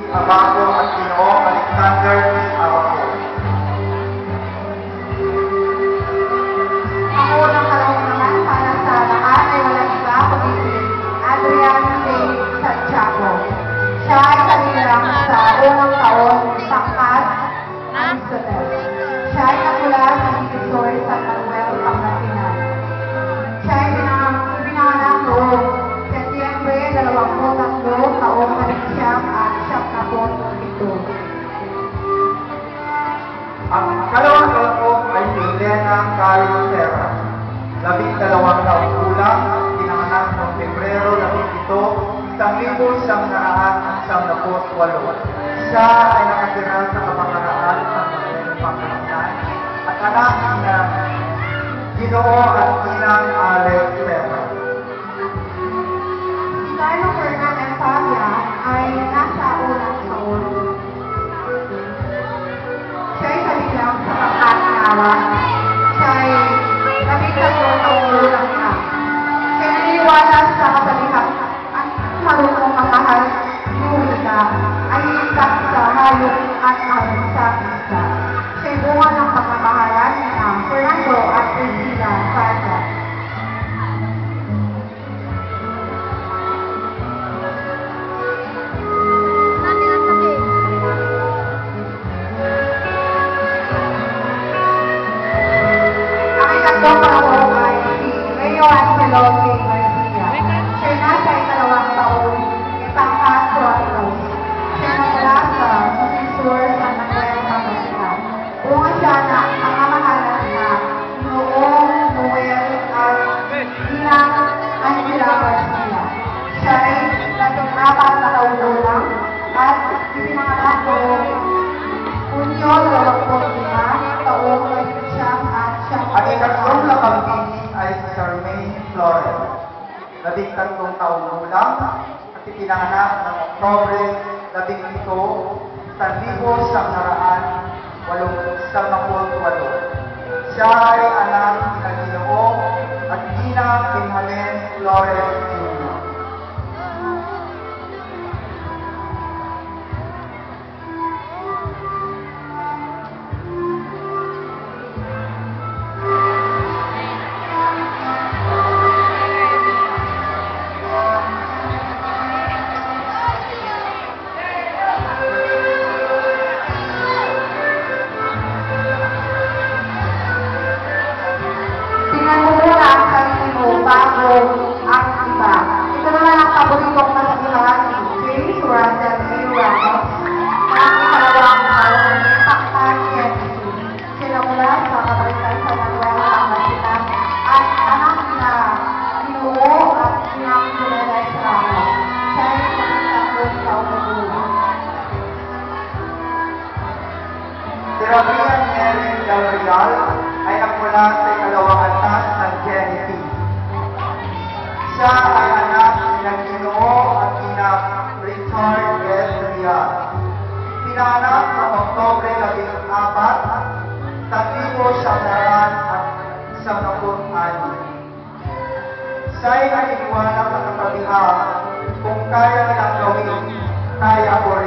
Abaco at Ginoo Alexander P. Abaco. Ang unang kalahok naman para sa lahat ay walang iba kundi si Adrian David Santiago. Siya ay kanilang sa unang taon pangkat Aristotle. Siya ay nagmula sa Divisor San Manuel, Pangasinan. Siya ay pinanganak noong Setyembre 23 taong 1977. Ang kalawang kalahok ay si Elena Carlos Serra. 12 taong gulang, pinanganak noong Pebrero 17, 1998. Siya ay nakatira sa Kapangaraan ng Pangasinan at anak na Ginoo at Inang Alex Serra. Si Carlo Fernan M. Fabia ay nasa unang taon. Siya ay kanilang sa pangkat siya ay 13 taong gulang na. Siya naniniwala sa kapalihan at marunong mamahal yung ika ay itak sa hayop at mahal sa isa. Siya ay bunga ng pagmamahalan ng Fernando at Priscilla Farga. Ang ikatlong kalahok ay si Leo Angelo K. Garcia. Siya ay nasa ikalawang taon, ipangkat Suapilos. Siya nagmula sa Divisor San Manuel, Pangasinan. Bunga siya na ang mamahalan na Noong Noel at Inang Angela Garcia. Siya ay 14 na taon gulang at ipinanganak noong Hunyo 25 taong 1900 Ang ikatlong lakambini ay si Charmaine Flores. 13 taong gulang at ipinanganak ng Oktobre 17, 1978. Siya ay anak ni Ginoo at Ginang Benjamin Flores Jr. Pinagmumula ang sarili mo bago ang iba. Ito naman ang paboritong masasahan ni James Russell A. Ramos ang ikalawang taon ng Pangkat Kennedy. Sila mula sa Kapitan sa Manuel, Pangasinan at anak na Ginoo at Inang Dolores Ramos. Siya ay 13 taong gulang. Si Rabian Mary Del Real ay nagmula sa ikalawang anak ng Genevieve. Siya ay anak ng Ginoo at Inang Richard S. Real. Pinanganak noong Oktobre 14, 1996. Siya ay naniniwala sa katabihan kung kaya nilang gawin, kaya ko